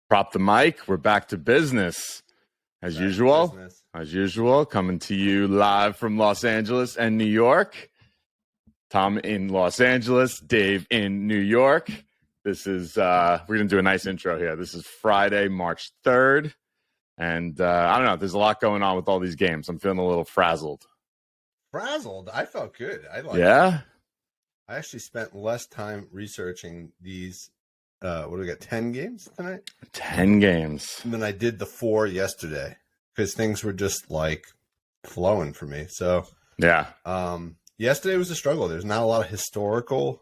Prop the mic. We're back to business as usual. As usual, coming to you live from Los Angeles and New York. Tom in Los Angeles, Dave in New York. This is we're gonna do a nice intro here. This is Friday, March 3rd, and I don't know. There's a lot going on with all these games. I'm feeling a little frazzled. Frazzled? I felt good. Yeah. I actually spent less time researching these. What do we got? 10 games tonight? 10 games. And then I did the 4 yesterday because things were just like flowing for me. So yeah. Yesterday was a struggle. There's not a lot of historical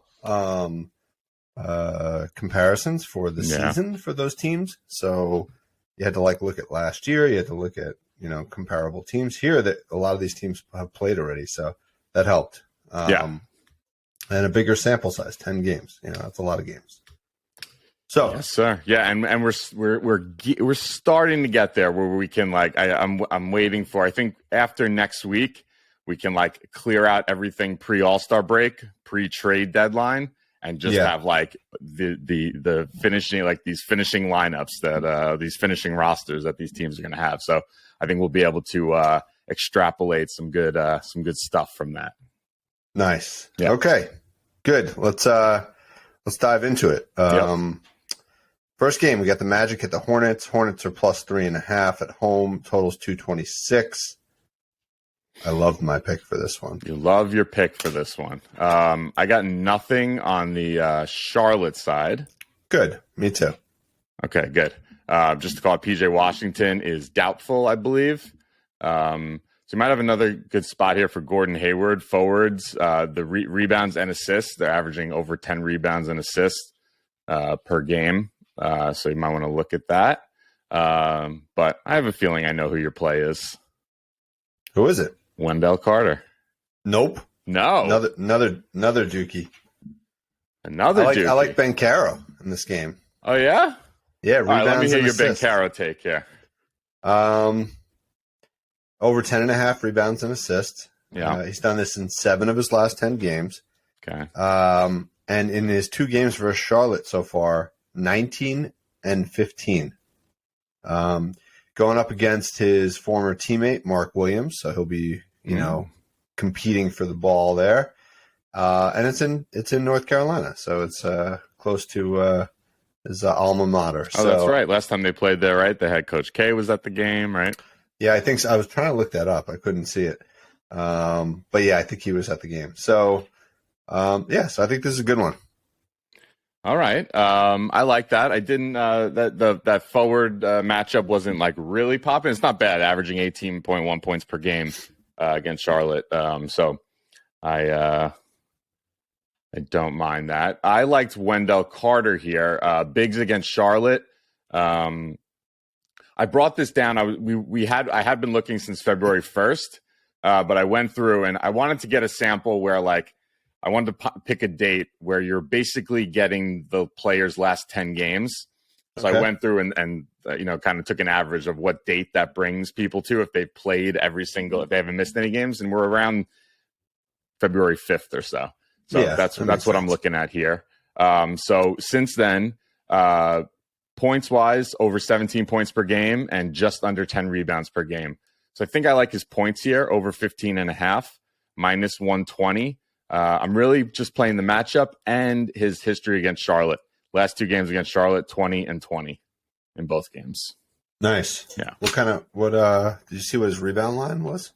comparisons for the season for those teams. So you had to look at last year. You had to look at comparable teams here that a lot of these teams have played already. So that helped. And a bigger sample size, 10 games. That's a lot of games. So yes, sir. Yeah, and we're starting to get there where we can I'm waiting for. I think after next week we can clear out everything pre All-Star break, pre trade deadline, and just have the finishing these finishing lineups that these finishing rosters that these teams are going to have. So I think we'll be able to extrapolate some good stuff from that. Nice. Yeah. Okay. Good. Let's dive into it. First game, we got the Magic at the Hornets. Hornets are plus 3.5 at home. Totals 226. I loved my pick for this one. You love your pick for this one. I got nothing on the Charlotte side. Good. Me too. Okay, good. Just to call it, PJ Washington is doubtful, I believe. So you might have another good spot here for Gordon Hayward. Forwards, the rebounds and assists. They're averaging over 10 rebounds and assists per game. So you might want to look at that. But I have a feeling I know who your play is. Who is it? Wendell Carter. Nope. No. Another Dookie. Another Dookie. I like Ben Caro in this game. Oh, yeah? Yeah, rebounds. All right, let me hear your Ben Caro take here. Over 10.5 rebounds and assists. Yeah. He's done this in 7 of his last 10 games. Okay. And in his 2 games versus Charlotte so far, 19 and 15. Going up against his former teammate, Mark Williams. So he'll be, competing for the ball there. And it's in North Carolina. So it's close to his alma mater. Oh, that's right. Last time they played there, right? The head coach K was at the game, right? Yeah, I think so. I was trying to look that up. I couldn't see it. But yeah, I think he was at the game. So, so I think this is a good one. All right. I like that. I didn't that forward matchup wasn't really popping. It's not bad, averaging 18.1 points per game against Charlotte. So I don't mind that. I liked Wendell Carter here. Bigs against Charlotte. I brought this down. I had been looking since February 1st, but I went through and I wanted to get a sample where I wanted to pick a date where you're basically getting the player's last 10 games. So I went through and kind of took an average of what date that brings people to if they've played if they haven't missed any games. And we're around February 5th or so. So that's what I'm looking at here. So since then, points wise, over 17 points per game and just under 10 rebounds per game. So I think I like his points here over 15.5, minus 120. I'm really just playing the matchup and his history against Charlotte. Last 2 games against Charlotte, 20 and 20 in both games. Nice. Yeah. What did you see what his rebound line was?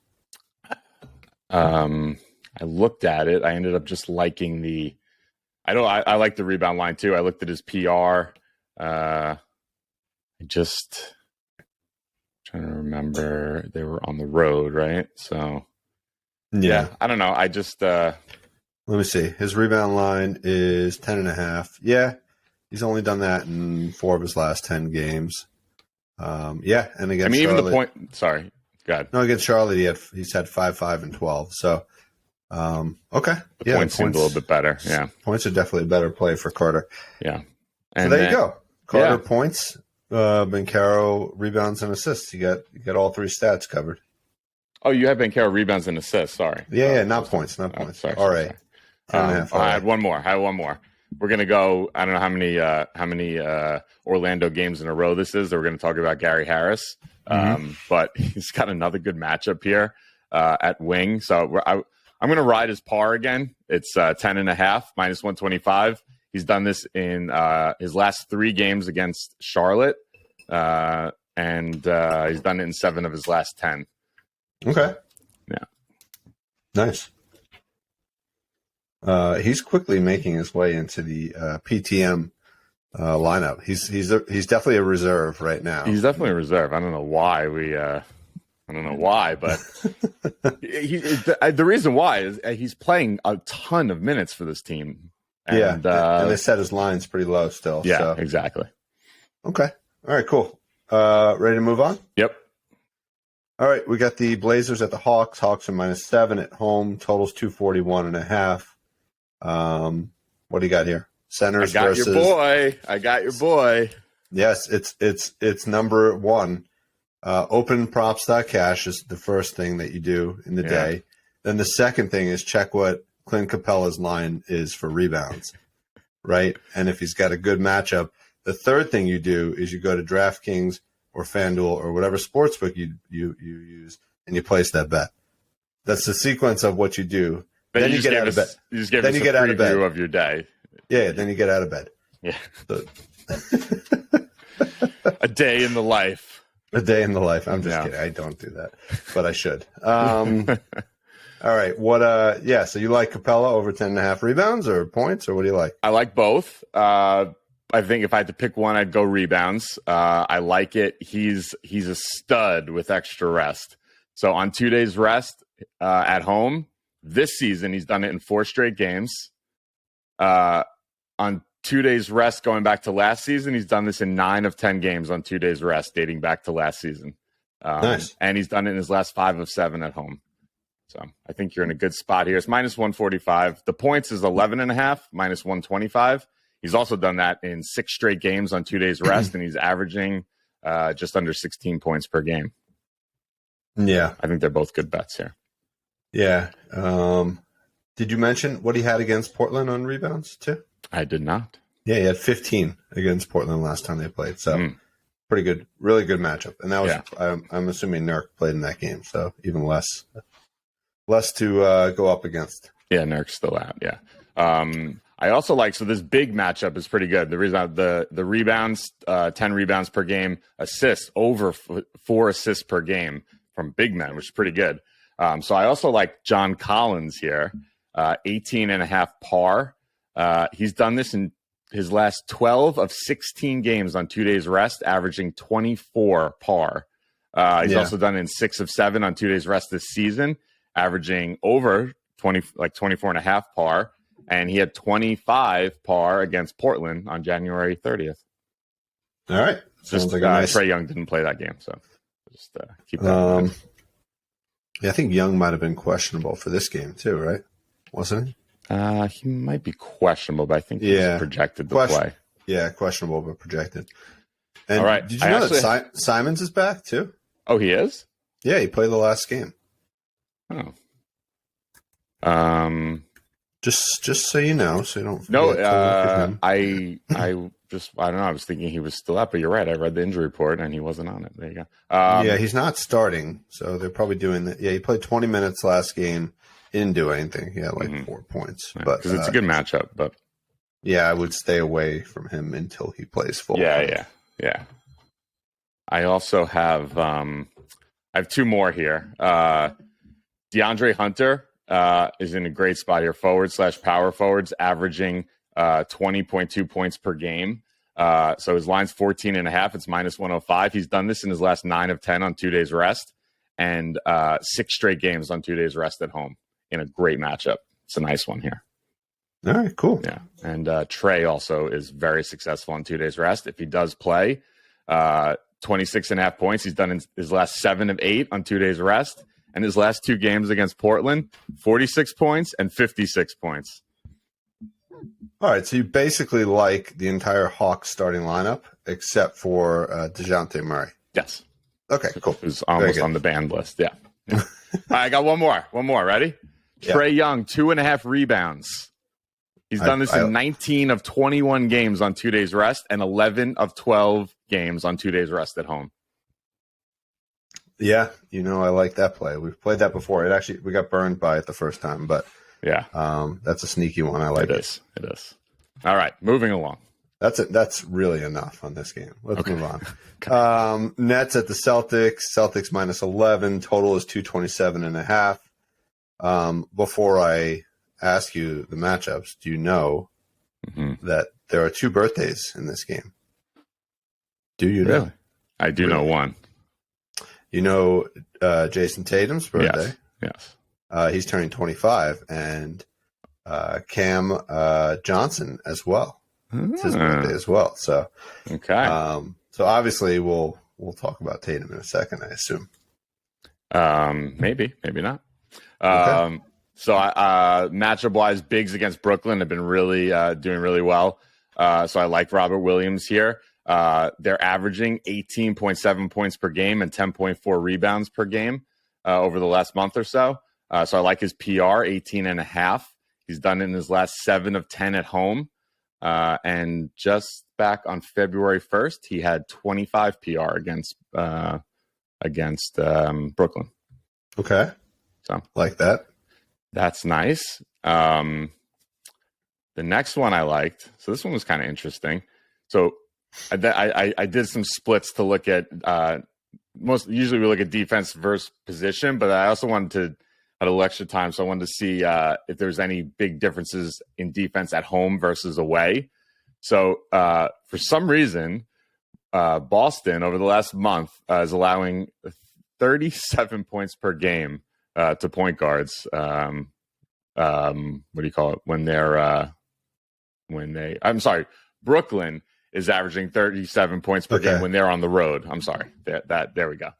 I looked at it. I ended up just liking I like the rebound line too. I looked at his PR. Just trying to remember, they were on the road, right? So yeah, I don't know. I just let me see. His rebound line is 10.5. Yeah, he's only done that in 4 of his last 10 games. And against Charlotte, even the point. Sorry, go ahead. No, against Charlotte, he's had 5, 5, and 12. So okay, the points seemed a little bit better. Yeah, points are definitely a better play for Carter. Yeah, and so there you go. Carter points, Ben Caro rebounds and assists. You got all 3 stats covered. Oh, you have Ben Caro rebounds and assists. Sorry. Yeah, not points. Sorry. All right. I had one more. we're gonna go. I don't know how many Orlando games in a row this is that we're gonna talk about Gary Harris. But he's got another good matchup here at wing. So I'm gonna ride his par again. It's 10.5 minus 125. He's done this in his last 3 games against Charlotte, and he's done it in 7 of his last 10. Okay. Yeah. Nice. He's quickly making his way into the PTM lineup. He's definitely a reserve right now. He's definitely a reserve. I don't know why but the reason why is he's playing a ton of minutes for this team. And, and they set his lines pretty low still. Yeah, so. exactly. Okay. All right, cool. Ready to move on? Yep. All right, we got the Blazers at the Hawks. Hawks are -7 at home. Totals 241.5. What do you got here? Centers versus. I got your boy. Yes, it's number 1. Open props.cash is the first thing that you do in the day. Then the second thing is check what Clint Capella's line is for rebounds, right? And if he's got a good matchup, the third thing you do is you go to DraftKings or FanDuel or whatever sportsbook you use, and you place that bet. That's the sequence of what you do. Then you get out of bed. You just give us a preview of your day. Yeah, then you get out of bed. Yeah. So, a day in the life. A day in the life. I'm just kidding. I don't do that, but I should. All right. What? So you like Capella over 10.5 rebounds or points, or what do you like? I like both. I think if I had to pick one, I'd go rebounds. I like it. He's a stud with extra rest. So on 2 days rest at home this season, he's done it in 4 straight games. On 2 days rest going back to last season, he's done this in 9 of 10 games on 2 days rest dating back to last season. Nice. And he's done it in his last 5 of 7 at home. So I think you're in a good spot here. It's -145. The points is 11.5, -125. He's also done that in 6 straight games on 2 days rest, and he's averaging just under 16 points per game. Yeah. I think they're both good bets here. Yeah. Did you mention what he had against Portland on rebounds too? I did not. Yeah, he had 15 against Portland last time they played. So pretty good, really good matchup. And that was, I'm assuming Nurk played in that game, so even less to go up against. Yeah, Nurk's still out. Yeah. I also like, so this big matchup is pretty good. The reason the rebounds, 10 rebounds per game, assists over 4 assists per game from big men, which is pretty good. So I also like John Collins here, 18.5 par. He's done this in his last 12 of 16 games on 2 days rest, averaging 24 par. He's also done it in 6 of 7 on 2 days rest this season, averaging over 24.5 par. And he had 25 par against Portland on January 30th. All right. Just like Trae Young didn't play that game, so just keep that in mind. Yeah, I think Young might have been questionable for this game too, right? Wasn't he? He might be questionable, but I think he's projected to play. Yeah, questionable but projected. And all right. Did you know that Simons is back too? Oh, he is? Yeah, he played the last game. Oh. Just so you know, so you don't forget no. to look at him. I don't know. I was thinking he was still out, but you're right. I read the injury report and he wasn't on it. There you go. Yeah, he's not starting, so they're probably doing that. Yeah, he played 20 minutes last game. He didn't do anything. He had like 4 points, but because it's a good matchup. But yeah, I would stay away from him until he plays full. Yeah. I also have I have 2 more here. DeAndre Hunter is in a great spot here. Forward/power forwards, averaging 20.2 points per game. So his line's 14.5. It's -105. He's done this in his last 9 of 10 on 2 days rest, and 6 straight games on 2 days rest at home in a great matchup. It's a nice one here. All right, cool. Yeah, and Trae also is very successful on 2 days rest. If he does play, 26.5 points. He's done in his last 7 of 8 on 2 days rest. And his last 2 games against Portland, 46 points and 56 points. All right, so you basically like the entire Hawks starting lineup except for DeJounte Murray. Yes. Okay, cool. Who's almost on the banned list, yeah. All right, I got one more. Ready? Trae Young, 2.5 rebounds. He's done this in 19 of 21 games on 2 days rest and 11 of 12 games on 2 days rest at home. Yeah, I like that play. We've played that before. We got burned by it the first time, but yeah, that's a sneaky one. I like it. It is. All right, moving along. That's it. That's really enough on this game. Let's move on. Okay. Nets at the Celtics. Celtics minus 11. Total is 227.5. Before I ask you the matchups, do you know that there are 2 birthdays in this game? Do you know? I do know one. You know Jason Tatum's birthday? Yes. He's turning 25, and Cam Johnson as well. It's his birthday as well. So, okay. So obviously we'll talk about Tatum in a second, I assume. Maybe not. Okay. So matchup wise, bigs against Brooklyn have been really doing really well. So I like Robert Williams here. They're averaging 18.7 points per game and 10.4 rebounds per game over the last month or so. So I like his PR, 18.5. He's done it in his last 7 of 10 at home. And just back on February 1st, he had 25 PR against Brooklyn. Okay. So like that. That's nice. The next one I liked. So this one was kind of interesting. So I did some splits to look at usually we look at defense versus position, but I also wanted to had a little extra time, so I wanted to see if there's any big differences in defense at home versus away. So for some reason, Boston over the last month is allowing 37 points per game to point guards. What do you call it? Brooklyn is averaging 37 points per game when they're on the road. I'm sorry. There we go.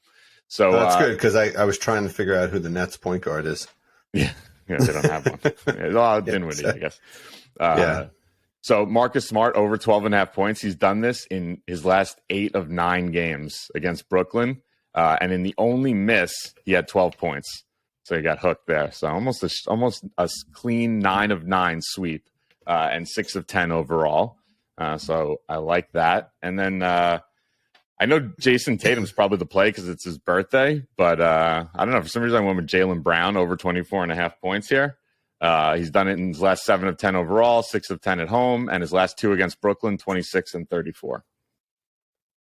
So that's good because I was trying to figure out who the Nets point guard is. Yeah, they don't have one. Dinwiddie, I guess. So Marcus Smart over 12.5 points. He's done this in his last 8 of 9 games against Brooklyn, and in the only miss, he had 12 points. So he got hooked there. So almost a clean 9 of 9 sweep, and 6 of 10 overall. So I like that. And then I know Jason Tatum's probably the play because it's his birthday, but I don't know. For some reason, I went with Jaylen Brown over 24.5 points here. He's done it in his last 7 of 10 overall, 6 of 10 at home, and his last 2 against Brooklyn, 26 and 34.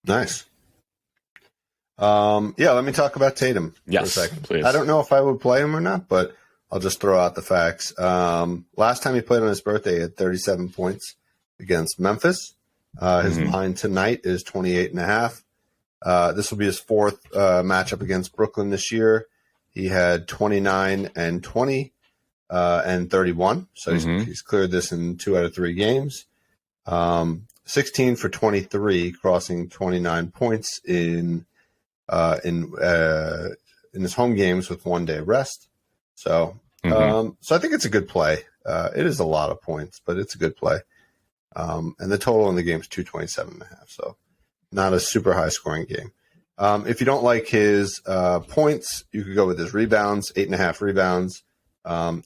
Nice. Let me talk about Tatum for a second. Please. I don't know if I would play him or not, but I'll just throw out the facts. Last time he played on his birthday, he had 37 points against Memphis. His line tonight is 28.5. This will be his 4th matchup against Brooklyn this year. He had 29 and 20 and 31. So he's cleared this in 2 out of 3 games. 16 for 23, crossing 29 points in his home games with 1 day rest. So I think it's a good play. It is a lot of points, but it's a good play. And the total in the game is 227.5. So not a super high scoring game. If you don't like his points, you could go with his rebounds, 8.5 rebounds.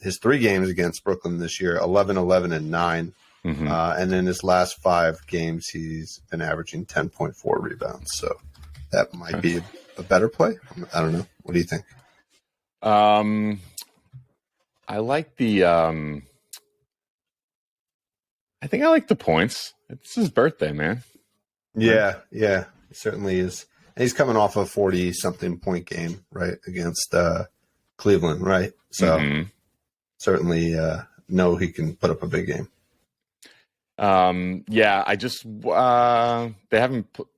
His 3 games against Brooklyn this year, 11, 11, and 9. And in his last 5 games, he's been averaging 10.4 rebounds. So that might be a better play. I don't know. What do you think? I like the I think I like the points. It's his birthday, man. Yeah, he certainly is. And he's coming off a 40-something point game, right, against Cleveland, right? So certainly know he can put up a big game. I just they haven't put.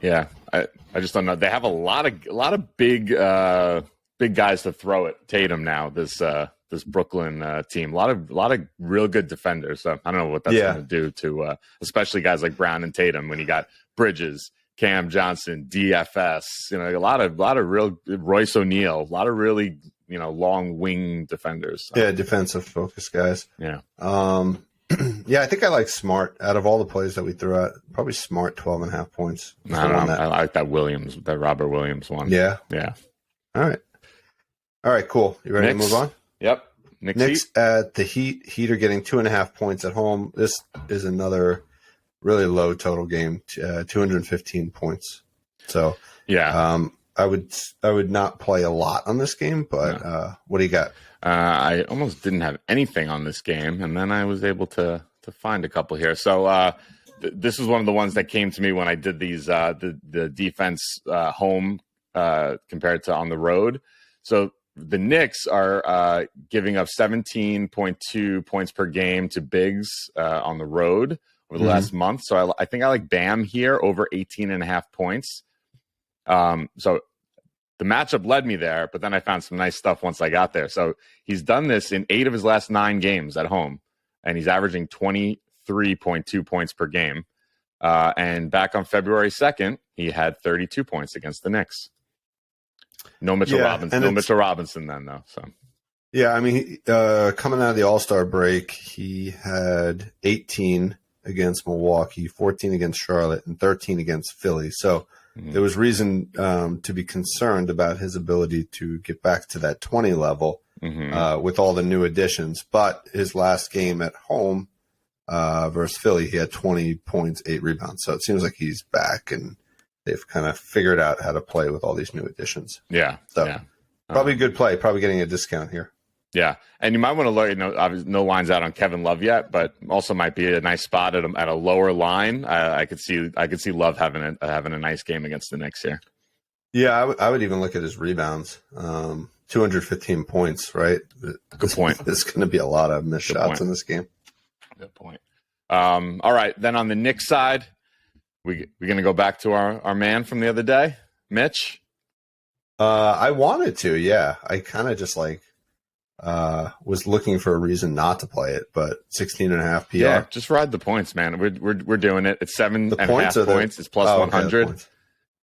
Yeah, I just don't know. They have a lot of big guys to throw at Tatum now. This Brooklyn team, a lot of real good defenders. So I don't know what that's going to do to especially guys like Brown and Tatum when you got Bridges, Cam Johnson, DFS. A lot of real Royce O'Neal, a lot of really long wing defenders. So. Yeah, defensive focused guys. Yeah. I think I like Smart out of all the plays that we threw out. Probably Smart 12.5 points. I like that Robert Williams one. Yeah. Yeah. All right, cool. You ready to move on? Yep. Knicks Heat? at the Heat. Heat are getting 2.5 points at home. This is another really low total game, 215 points. So Yeah. I would not play a lot on this game, but what do you got? I almost didn't have anything on this game, and then I was able to find a couple here. So this is one of the ones that came to me when I did these the defense home compared to on the road. So the Knicks are giving up 17.2 points per game to bigs on the road over the last month. So I think I like Bam here over 18.5 points. So the matchup led me there, but then I found some nice stuff once I got there. So he's done this in 8 of his last 9 games at home, and he's averaging 23.2 points per game. And back on February 2nd, he had 32 points against the Knicks. No Mitchell Robinson. No Mitchell Robinson then, though. So yeah, I mean, coming out of the All-Star break, he had 18 against Milwaukee, 14 against Charlotte, and 13 against Philly. So there was reason to be concerned about his ability to get back to that 20 level with all the new additions. But his last game at home versus Philly, he had 20 points, 8 rebounds. So it seems like he's back, and they've kind of figured out how to play with all these new additions. Yeah. So probably a good play, probably getting a discount here. Yeah, and you might want to look. Obviously, no lines out on Kevin Love yet, but also might be a nice spot at a lower line. I could see Love having a nice game against the Knicks here. Yeah, I would even look at his rebounds. 215 points, right? Good point. There's going to be a lot of missed shots in this game. Good point. All right, then on the Knicks side, we're going to go back to our man from the other day, Mitch. I wanted to, yeah. I kind of just was looking for a reason not to play it, but 16.5 PR. Yeah, just ride the points, man. We're doing it. It's 7.5 points. It's plus 100. Okay,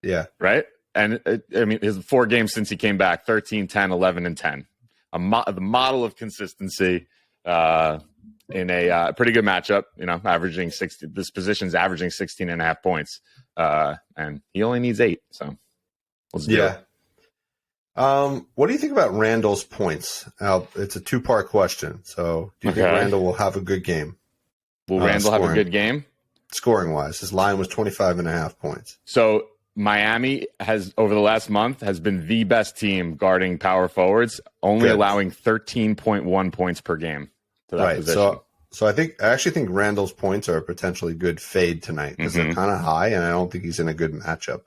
yeah. Right? And I mean, his 4 games since he came back, 13, 10, 11, and 10. The model of consistency in a pretty good matchup, averaging 60. This position's averaging 16.5 points. And he only needs 8. So let's do it. What do you think about Randall's points? It's a 2-part question. So do you think Randall will have a good game? Will Randall have a good game? Scoring wise, his line was 25.5 points. So Miami has, over the last month, has been the best team guarding power forwards, only allowing 13.1 points per game to that position. So I actually think Randall's points are a potentially good fade tonight because they're kind of high, and I don't think he's in a good matchup.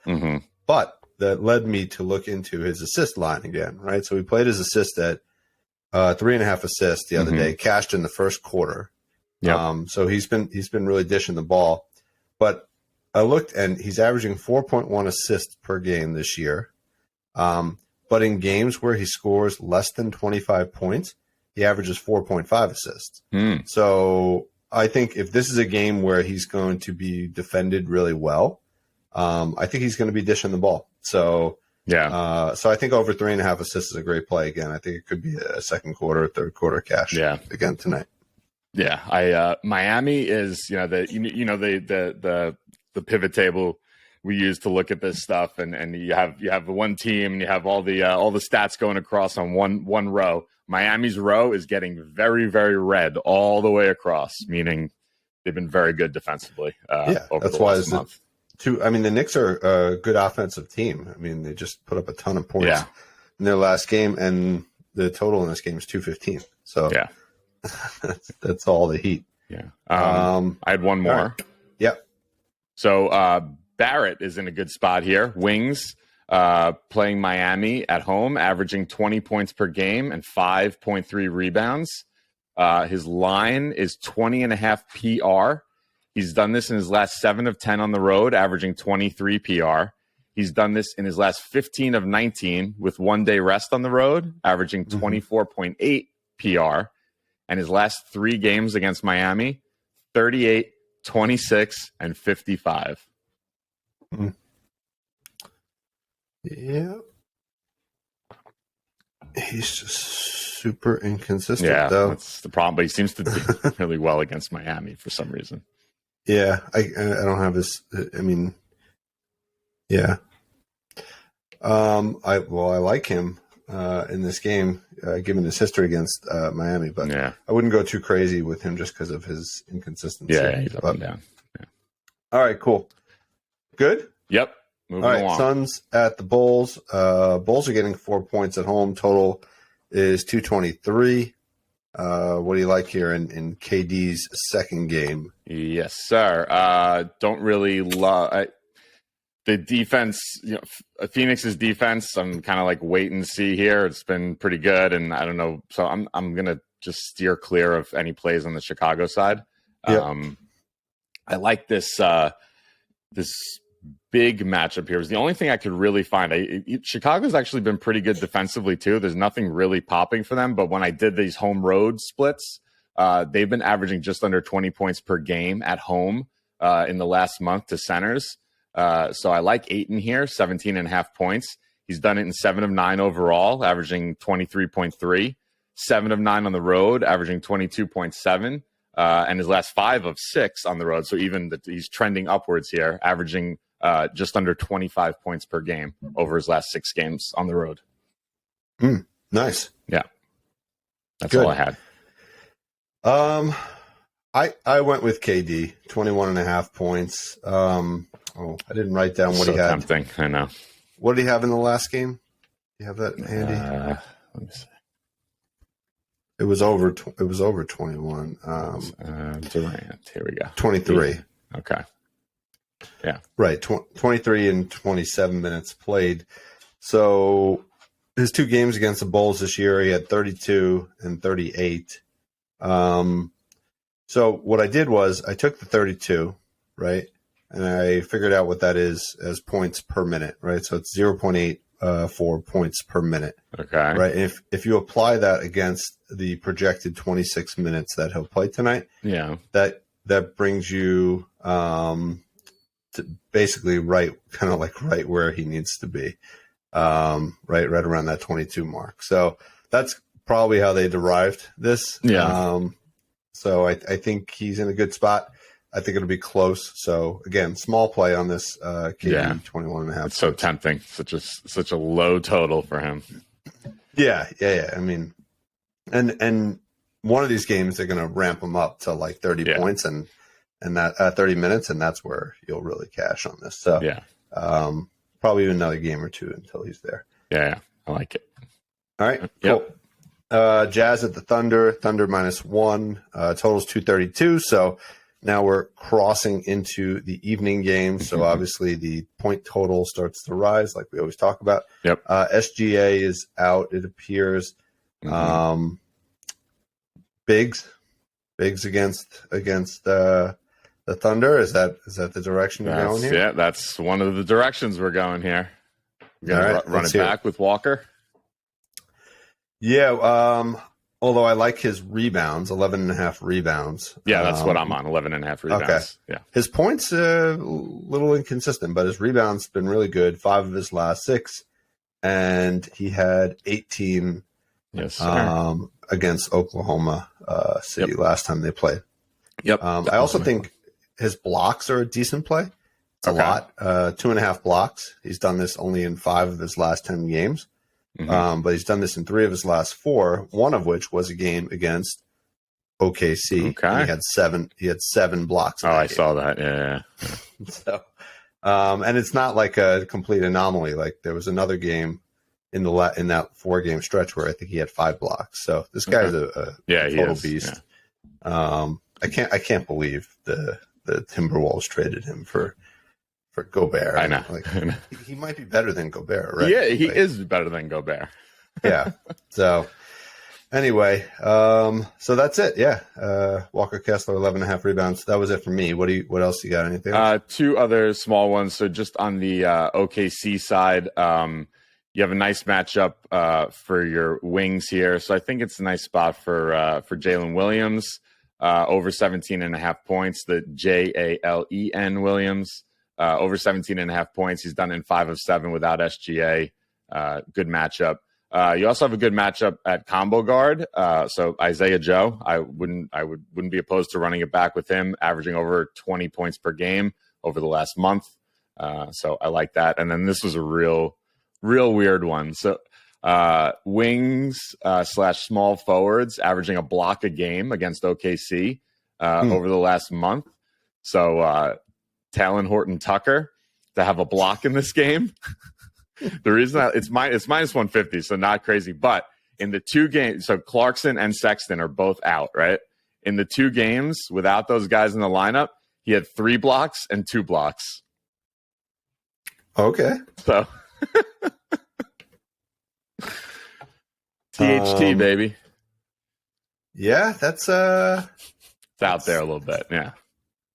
But that led me to look into his assist line again, right? So we played his assist at 3.5 assists the other day, cashed in the first quarter. So he's been really dishing the ball. But I looked, and he's averaging 4.1 assists per game this year. But in games where he scores less than 25 points, he averages 4.5 assists. So I think if this is a game where he's going to be defended really well, I think he's going to be dishing the ball. So so I think over 3.5 assists is a great play again. I think it could be a second quarter, third quarter cash again tonight. Yeah, Miami is the pivot table we use to look at this stuff, and you have the one team and you have all the stats going across on one row. Miami's row is getting very, very red all the way across, meaning they've been very good defensively. Over that's the why last month. I mean, the Knicks are a good offensive team. I mean, they just put up a ton of points in their last game, and the total in this game is 215. So that's all the Heat. Yeah. I had one more. Right. Yep. So Barrett is in a good spot here. Wings playing Miami at home, averaging 20 points per game and 5.3 rebounds. His line is 20.5 PR. He's done this in his last 7 of 10 on the road, averaging 23 PR. He's done this in his last 15 of 19 with 1 day rest on the road, averaging 24.8 PR. And his last 3 games against Miami, 38, 26, and 55. Yeah. He's just super inconsistent, though. That's the problem. But he seems to do really well against Miami for some reason. Yeah, I don't have his. I mean, yeah. I like him. in this game, given his history against Miami. But Yeah. I wouldn't go too crazy with him just because of his inconsistency. Yeah, he's up and down. Yeah. All right, cool. Good? Yep. Moving All right, along. Suns at the Bulls. Bulls are getting 4 points at home. Total is 223. What do you like here in KD's second game? Yes, sir. Don't really love the defense. Phoenix's defense. I'm kind of like wait and see here. It's been pretty good, and I don't know. So I'm gonna just steer clear of any plays on the Chicago side. Yep. I like this this big matchup here. It was the only thing I could really find. Chicago's actually been pretty good defensively too. There's nothing really popping for them. But when I did these home road splits, they've been averaging just under 20 points per game at home in the last month to centers. So I like Ayton here, 17.5 points. He's done it in 7 of 9 overall, averaging 23.3. 7 of 9 on the road, averaging 22.7. And his last 5 of 6 on the road. So even he's trending upwards here, averaging just under 25 points per game over his last 6 games on the road. Nice. Yeah. That's Good. all I had. I went with KD, 21.5 points. I didn't write down what So he had. tempting, I know. What did he have in the last game? Do you have that handy? Let me see. It was over 21. Durant. Here we go. 23. Okay. Yeah. Right. 23 and 27 minutes played. So his 2 games against the Bulls this year, he had 32 and 38. So what I did was I took the 32, right? And I figured out what that is as points per minute, right? So it's 0.84 points per minute. Okay. Right. And if you apply that against the projected 26 minutes that he'll play tonight, Yeah. that brings you to basically right where he needs to be. Right around that 22 mark. So that's probably how they derived this. Yeah. So I think he's in a good spot. I think it'll be close. So again, small play on this KD 21.5. It's so tempting. Such a low total for him. Yeah. I mean, and one of these games they're going to ramp him up to like 30 points and that 30 minutes, and that's where you'll really cash on this. So probably another game or two until he's there. Yeah, I like it. All right, Yep. cool. Jazz at the Thunder. Thunder -1. Totals 232. So now we're crossing into the evening game. So obviously the point total starts to rise, like we always talk about. Yep. SGA is out, it appears. Bigs against the Thunder. Is that the direction you're going here? Yeah, that's one of the directions we're going here. We're going to run it back with Walker. Yeah. Although I like his rebounds, 11.5 rebounds. Yeah, that's what I'm on, 11.5 rebounds. Okay. Yeah. His points a little inconsistent, but his rebounds been really good. 5 of his last 6, and he had 18 against Oklahoma City last time they played. Yep. I also think his blocks are a decent play. It's a lot. 2.5 blocks. He's done this only in 5 of his last 10 games. But he's done this in 3 of his last 4, one of which was a game against OKC. Okay. He had 7 blocks. I saw that. Yeah. So, and it's not like a complete anomaly. Like there was another game in that 4-game stretch where I think he had 5 blocks. So this guy's a total beast. Yeah. I can't believe the Timberwolves traded him for Gobert. I know. He might be better than Gobert, right? Yeah, he is better than Gobert. Yeah. So anyway, so that's it. Yeah. Walker Kessler, 11.5 rebounds. That was it for me. What else you got? Anything else? 2 other small ones. So just on the OKC side, you have a nice matchup for your wings here. So I think it's a nice spot for Jalen Williams, over 17.5 points. The Jalen Williams. Over 17.5 points. He's done in 5 of 7 without SGA. Good matchup. You also have a good matchup at combo guard. So Isaiah Joe, I wouldn't be opposed to running it back with him, averaging over 20 points per game over the last month. So I like that. And then this was a real weird one. So Wings slash small forwards averaging a block a game against OKC over the last month. So Talon Horton Tucker to have a block in this game. The reason it's minus 150, so not crazy. But in the 2 games, so Clarkson and Sexton are both out, right? In the 2 games without those guys in the lineup, he had 3 blocks and 2 blocks. Okay. So THT, baby. Yeah, that's It's out there a little bit. Yeah.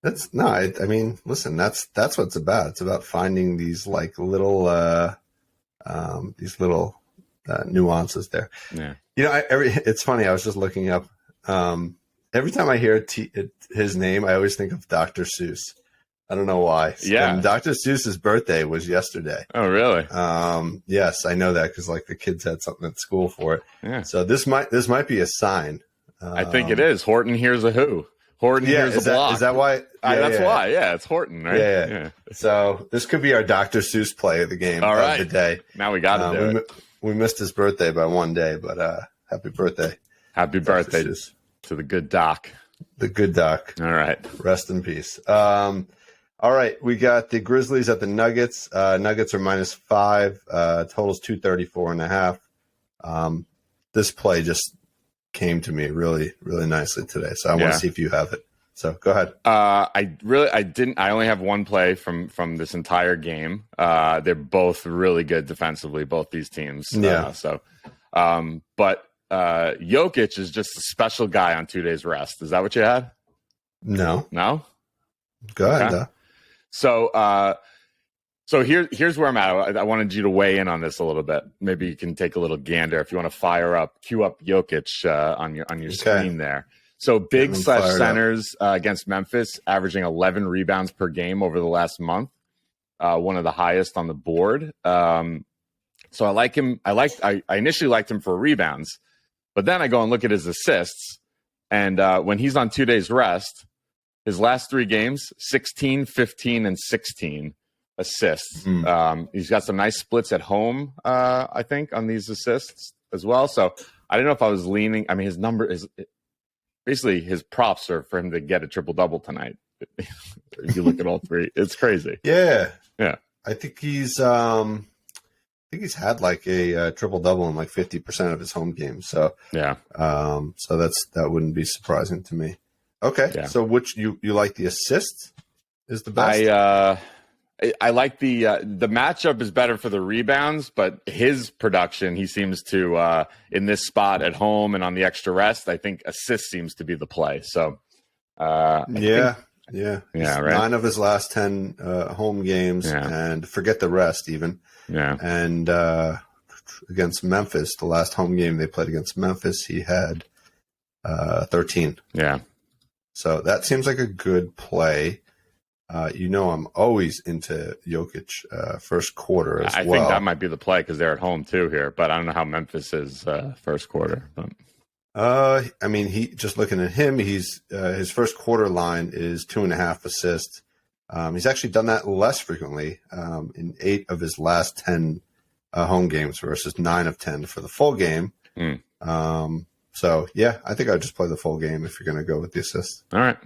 That's no, I mean, listen, that's what it's about. It's about finding these like little nuances there. Yeah. You know, it's funny. I was just looking up. Every time I hear his name, I always think of Dr. Seuss. I don't know why. Yeah. And Dr. Seuss's birthday was yesterday. Oh, really? Yes, I know that because like the kids had something at school for it. Yeah. So this might be a sign. I think it is. Horton hears a who. Horton hears a block. Is that why? That's why. Yeah, it's Horton, right? Yeah. So this could be our Dr. Seuss play of the game of the day. Now we got to do it. We missed his birthday by one day, but happy birthday. Happy birthday to the good doc. The good doc. All right. Rest in peace. All right. We got the Grizzlies at the Nuggets. Nuggets are -5. Totals 234.5. This play just came to me really, really nicely today. So I want to see if you have it. So go ahead. I didn't. I only have one play from this entire game. They're both really good defensively, both these teams. Yeah. But Jokic is just a special guy on 2 days rest. Is that what you had? No. Go ahead. Okay. So here's where I'm at. I wanted you to weigh in on this a little bit. Maybe you can take a little gander if you want to cue up Jokic on your screen there. So big slash centers against Memphis, averaging 11 rebounds per game over the last month, one of the highest on the board. So I like him. I initially liked him for rebounds, but then I go and look at his assists, and when he's on 2 days rest, his last 3 games, 16, 15, and 16 assists. He's got some nice splits at home, I think, on these assists as well. So I don't know if I was leaning. I mean, his number is basically his props are for him to get a triple-double tonight. If you look at all 3, it's crazy. Yeah. I think he's had like a triple-double in like 50% of his home games. So yeah. So that wouldn't be surprising to me. Okay. Yeah. So which you like the assist is the best? I like the matchup is better for the rebounds, but his production, he seems to in this spot at home and on the extra rest, I think assist seems to be the play. So right. 9 of his last 10 home games, and forget the rest even. Yeah. And against Memphis, the last home game they played against Memphis, he had 13. Yeah. So that seems like a good play. I'm always into Jokic first quarter as well. I think that might be the play because they're at home too here, but I don't know how Memphis is first quarter. I mean, he just looking at him, he's his first quarter line is 2.5 assists. He's actually done that less frequently in 8 of his last 10 home games versus 9 of 10 for the full game. So yeah, I think I'd just play the full game if you're going to go with the assists. All right.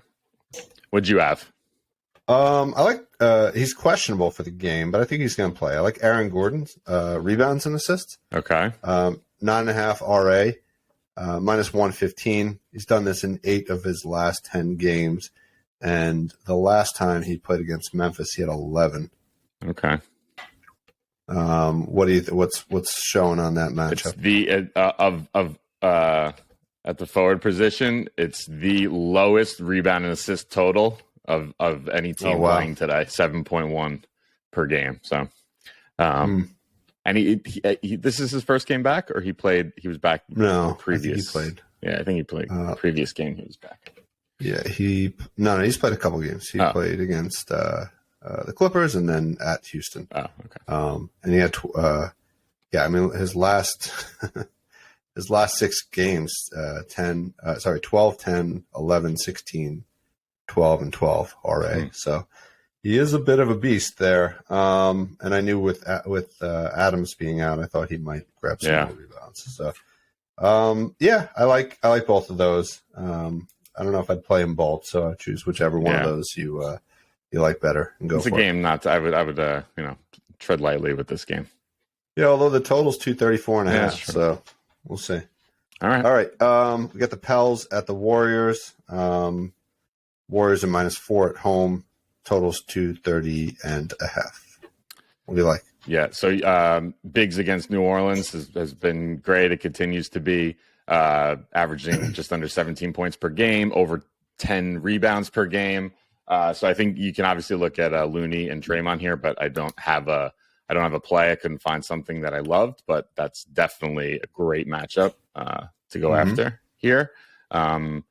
What'd you have? I like he's questionable for the game, but I think he's going to play. I like Aaron Gordon's rebounds and assists. Okay. 9.5 RA, -115. He's done this in 8 of his last 10 games, and the last time he played against Memphis, he had 11. Okay. What do you? What's showing on that matchup? It's the at the forward position, it's the lowest rebound and assist total of any team playing today, 7.1 per game. So, and he this is his first game back, or he was back. No, previous. I think he played. Yeah, I think he played previous game. He was back. Yeah, he's played a couple games. He played against the Clippers and then at Houston. Oh, okay. And he had his last his last 6 games, 12, 10, 11, 16, 12, and 12 RA. So He is a bit of a beast there. And I knew with Adams being out, I thought he might grab some more rebounds. So, I like both of those. I don't know if I'd play them both, so I choose whichever one of those you like better and go for it. It's a game I would tread lightly with this game. Yeah, although the total's 234.5, so we'll see. All right. We got the Pels at the Warriors. Warriors are -4 at home. Total's 230.5. What do you like? Yeah, so Biggs against New Orleans has been great. It continues to be averaging just under 17 points per game, over 10 rebounds per game. So I think you can obviously look at Looney and Draymond here, but I don't have a play. I couldn't find something that I loved, but that's definitely a great matchup to go after here. And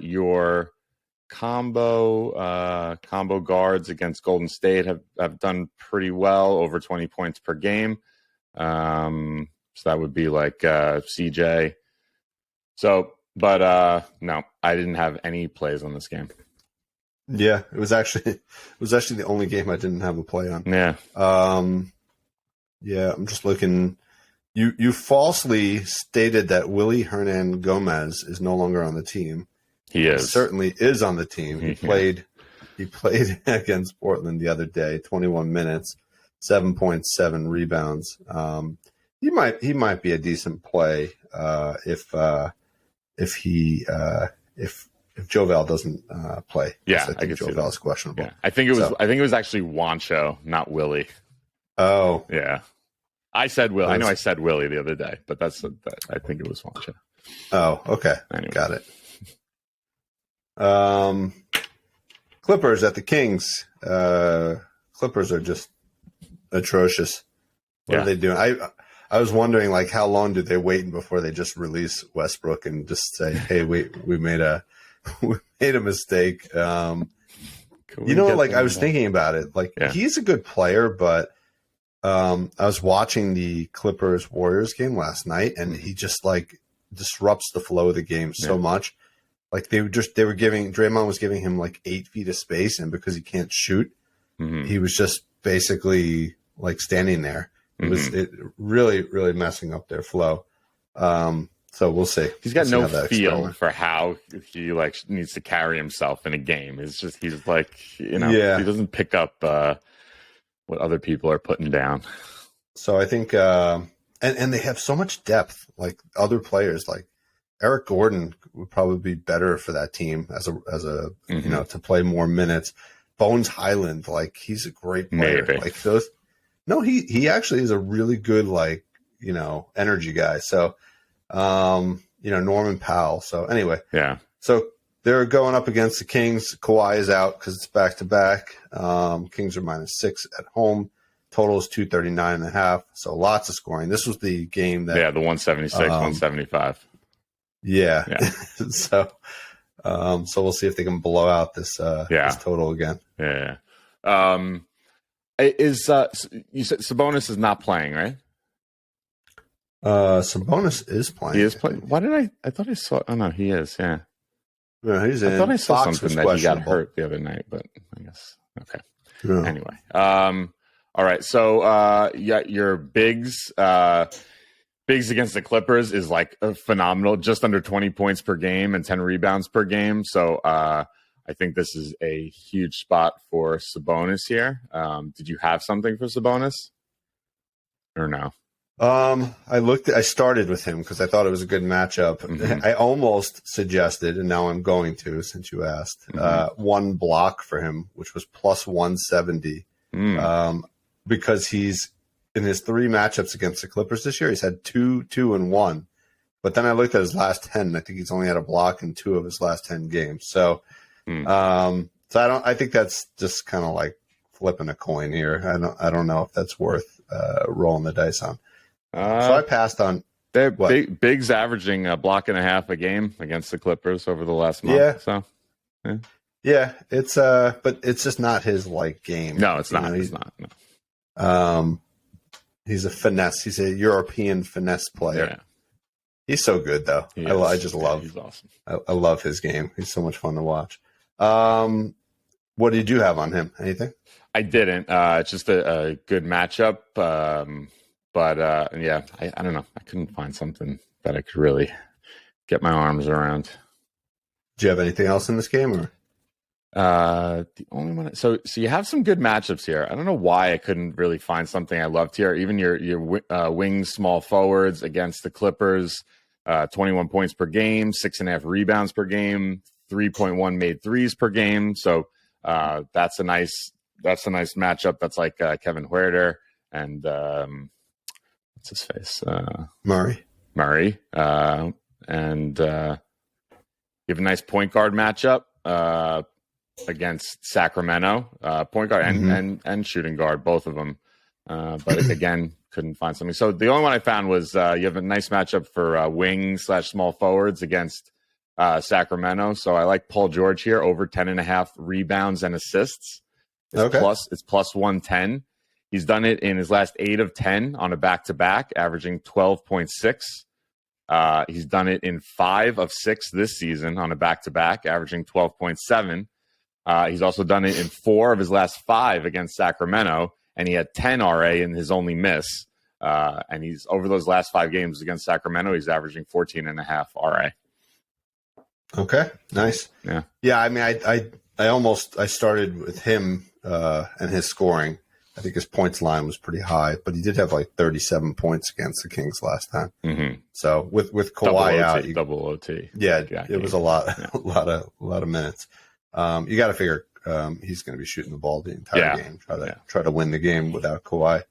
your combo guards against Golden State have done pretty well, over 20 points per game. So that would be like CJ. So, but no, I didn't have any plays on this game. Yeah, it was actually the only game I didn't have a play on. Yeah. I'm just looking. You falsely stated that Willie Hernan Gomez is no longer on the team. He is. He certainly is on the team. He played against Portland the other day, 21 minutes, 7.7 rebounds. He might be a decent play if Jovel doesn't play. Yeah, I think Jovel is questionable. Yeah. I think it was actually Wancho, not Willie. Oh, yeah. I said Willie. I know I said Willie the other day, but I think it was Wancho. Oh, okay. Anyway. Got it. Clippers at the Kings. Clippers are just atrocious. What are they doing? I was wondering, like, how long do they wait before they just release Westbrook and just say, "Hey, we made a mistake." I was thinking about it. Like, he's a good player, but I was watching the Clippers Warriors game last night, and he just like disrupts the flow of the game so much. Like Draymond was giving him like 8 feet of space, and because he can't shoot, he was just basically like standing there. It was really, really messing up their flow. So we'll see. He's got no feel for how he like needs to carry himself in a game. It's just he's like he doesn't pick up what other people are putting down. So I think and they have so much depth. Like other players, like Eric Gordon would probably be better for that team as a to play more minutes. Bones Highland, like he's a great player. Maybe. Like those. No, he actually is a really good energy guy. So Norman Powell. So anyway, so they're going up against the Kings. Kawhi is out because it's back-to-back. Kings are -6 at home. Total is 239.5. So lots of scoring. This was the game that the 176, 175. Yeah. So we'll see if they can blow out this total again. Yeah. You said Sabonis is not playing, right? Sabonis is playing. He is playing. Why did I thought I saw? Oh no, he is. Yeah. No, he's in. I thought I saw Fox something that he got hurt the other night, but I guess okay. No. Anyway, all right. So your bigs against the Clippers is like a phenomenal, just under 20 points per game and 10 rebounds per game. So I think this is a huge spot for Sabonis here. Did you have something for Sabonis or no? I started with him because I thought it was a good matchup. I almost suggested, and now I'm going to, since you asked, one block for him, which was plus 170. Because he's in his 3 matchups against the Clippers this year, he's had 2, 2, and 1. But then I looked at his last 10, and I think he's only had a block in 2 of his last 10 games. So, I think that's just kind of like flipping a coin here. I don't know if that's worth rolling the dice on. So I passed on. They're Big's averaging a block and a half a game against the Clippers over the last month. Yeah. So, yeah, it's but it's just not his game. No, it's not. It's not. No. He's a finesse. He's a European finesse player. Yeah. He's so good though. I just love. He's awesome. I love his game. He's so much fun to watch. What did you have on him? Anything? I didn't. It's just a good matchup. But yeah, I don't know. I couldn't find something that I could really get my arms around. Do you have anything else in this game, or? The only one. So you have some good matchups here. I don't know why I couldn't really find something I loved here. Even your wings, small forwards against the Clippers, 21 points per game, 6.5 rebounds per game, 3.1 made threes per game. So that's a nice matchup. That's like Kevin Huerter and what's his face, Murray. And you have a nice point guard matchup against Sacramento, point guard and shooting guard, both of them. But again, couldn't find something. So the only one I found was you have a nice matchup for wings / small forwards against Sacramento. So I like Paul George here, over 10.5 rebounds and assists. It's plus 110. He's done it in his last 8 of 10 on a back-to-back, averaging 12.6. He's done it in 5 of 6 this season on a back-to-back, averaging 12.7. He's also done it in 4 of his last 5 against Sacramento, and he had 10 RA in his only miss. And he's over those last 5 games against Sacramento, he's averaging 14.5 RA. Okay, nice. Yeah. I mean, I started with him and his scoring. I think his points line was pretty high, but he did have like 37 points against the Kings last time. Mm-hmm. So with Kawhi out, double OT. Yeah, it was a lot of minutes. You got to figure he's going to be shooting the ball the entire game. Try to win the game without Kawhi.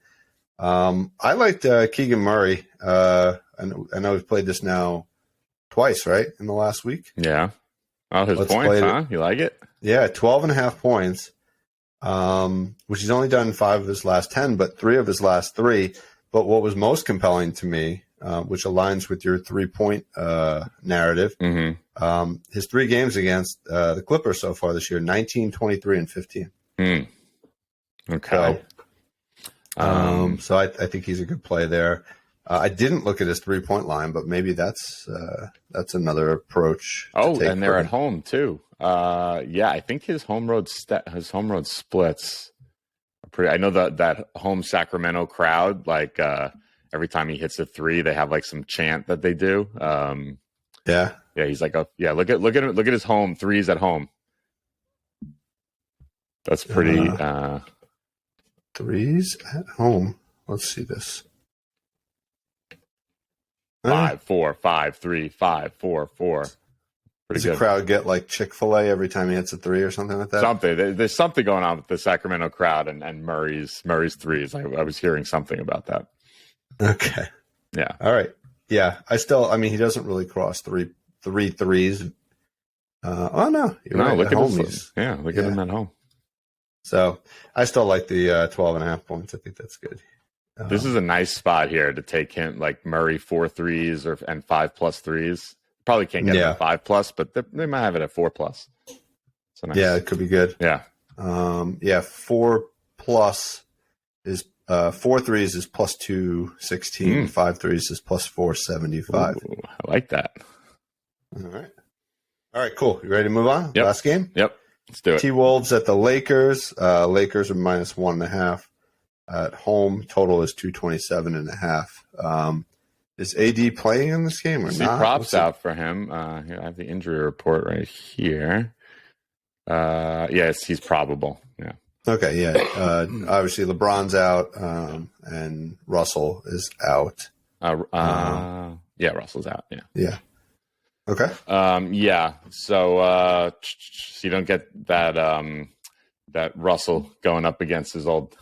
I liked Keegan Murray. I know he's played this now twice, right, in the last week. Yeah. Oh, his points, huh? You like it? Yeah, 12.5 points, which he's only done 5 of his last 10, but 3 of his last 3. But what was most compelling to me, which aligns with your 3-point narrative, his 3 games against the Clippers so far this year, 19, 23, and 15. Okay. So I think he's a good play there. I didn't look at his 3-point line, but maybe that's another approach. Oh, and they're at home too. Yeah, I think his home road splits are pretty. I know that home Sacramento crowd, like every time he hits a 3, they have like some chant that they do. Yeah, he's like look at his home threes at home. That's pretty. Threes at home. Let's see this. 5, 4, 5, 3, 5, 4, 4. Does the crowd get like Chick-fil-A every time he hits a 3 or something like that? There's something going on with the Sacramento crowd and Murray's threes. I was hearing something about that. Okay. Yeah. All right. Yeah. I mean, he doesn't really cross three threes. Oh no. Right. Look at him at home. So I still like the 12.5 points. I think that's good. This is a nice spot here to take him, like Murray 4 threes and 5+ threes. Probably can't get him 5+, but they might have it at 4+. So nice. Yeah, it could be good. Yeah. 4+ is 4 threes is plus 216. 5 threes is plus 475. Ooh, I like that. All right, cool. You ready to move on? Yep. Last game? Yep. Let's do it. T-Wolves at the Lakers. Lakers are minus 1.5 at home. Total is 227.5. Is AD playing in this game or not? See props out for him. Here, I have the injury report right here. Yes, he's probable. Yeah. Okay, yeah. Obviously, LeBron's out, and Russell is out. Yeah, Russell's out. Yeah. Yeah. Okay. Yeah. So you don't get that Russell going up against his old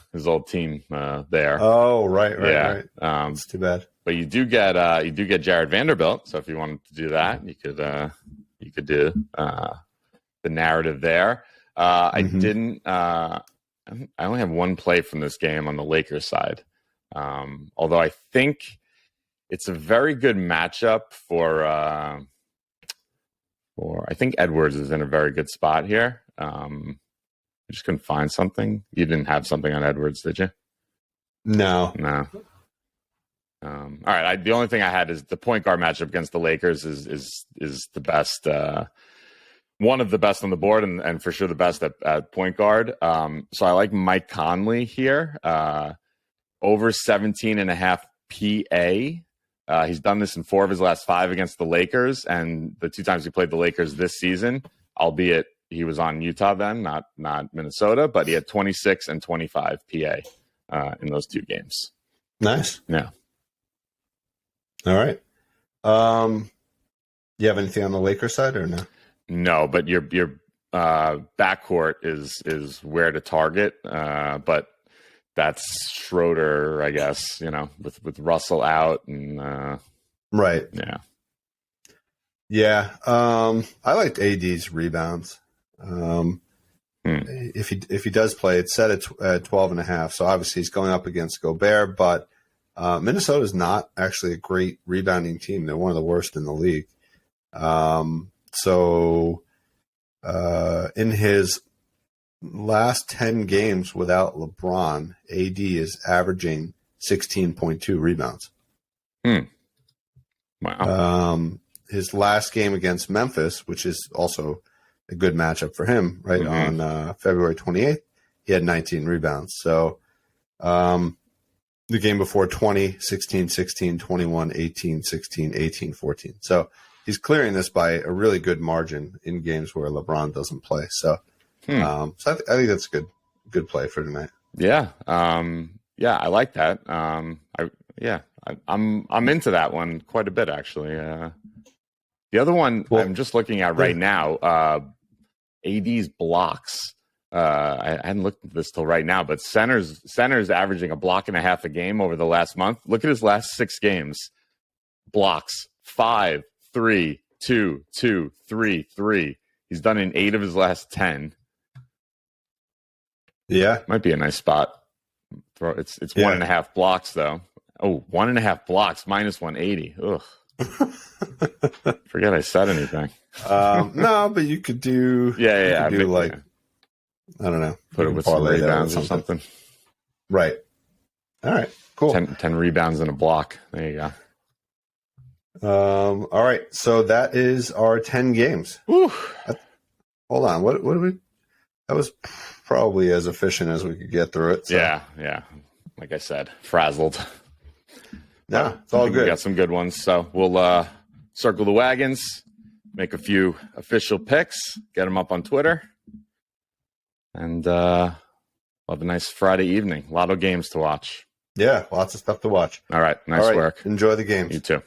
team there. Oh, right. It's too bad. But you do get Jared Vanderbilt. So if you wanted to do that, you could do the narrative there. I didn't. I only have one play from this game on the Lakers side. Although I think it's a very good matchup for I think Edwards is in a very good spot here. I just couldn't find something. You didn't have something on Edwards, did you? No. All right. The only thing I had is the point guard matchup against the Lakers is the best one of the best on the board, and for sure the best at point guard. So I like Mike Conley here, over 17.5 PA. He's done this in 4 of his last 5 against the Lakers, and the 2 times he played the Lakers this season, albeit he was on Utah then, not Minnesota, but he had 26 and 25 PA in those 2 games. Nice. Yeah. All right. You have anything on the Lakers side or no? No, but your backcourt is where to target. But that's Schroeder, I guess, with Russell out and right. Yeah. Yeah. I liked AD's rebounds. If he does play, it's set at 12.5. So obviously he's going up against Gobert, but Minnesota is not actually a great rebounding team. They're one of the worst in the league. So in his last 10 games without LeBron, AD is averaging 16.2 rebounds. Wow. His last game against Memphis, which is also a good matchup for him, right, on February 28th, he had 19 rebounds. So the game before 20, 16, 16, 21, 18, 16, 18, 14. So he's clearing this by a really good margin in games where LeBron doesn't play. So, I think that's a good play for tonight. Yeah. Yeah, I like that. I'm into that one quite a bit, actually. The other one I'm just looking at right now, AD's blocks. I hadn't looked at this till right now, but center's averaging a block and a half a game over the last month. Look at his last 6 games. Blocks 5, 3, 2, 2, 3, 3. He's done in 8 of his last 10. Yeah, might be a nice spot. It's 1.5 blocks though. Oh, 1.5 blocks minus 180. Ugh. Forget I said anything. No, but you could do. Yeah. You could do I don't know. Put it with some rebounds or something. Right. All right. Cool. 10 rebounds in a block. There you go. All right. So that is our 10 games. Hold on. What do we? That was probably as efficient as we could get through it. So. Yeah. Like I said, frazzled. Yeah, it's all good. We got some good ones. So we'll circle the wagons, make a few official picks, get them up on Twitter. And we'll have a nice Friday evening. A lot of games to watch. Yeah, lots of stuff to watch. All right. Nice work. Enjoy the games. You too.